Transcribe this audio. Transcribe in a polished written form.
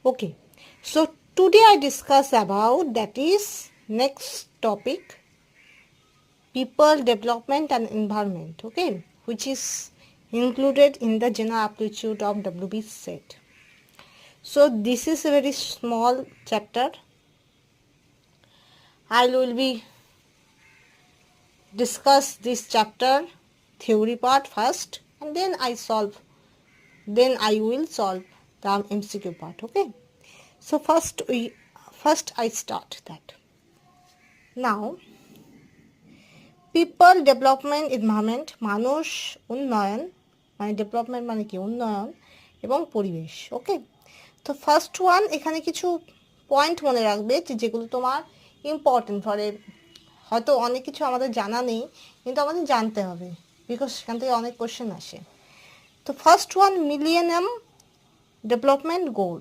Okay, so today I discuss about that is next topic, people development and environment, okay, which is included in the general aptitude of WB set. So this is a very small chapter. I will be discuss this chapter theory part first, and then I will solve the MCQ part. Okay, so first I start that. Now, people development environment, মানুষ উন্নয়ন, মানে development মানে কি উন্নয়ন এবং পরিবেশ। ওকে, তো first one, এখানে কিছু পয়েন্ট মনে রাখবে যেগুলো তোমার ইম্পর্টেন্ট ফরে, হয়তো অনেক কিছু আমাদের জানা নেই কিন্তু আমাদের জানতে হবে, বিকজ সেখান থেকে অনেক কোশ্চেন আসে। তো first one, millennium development goal.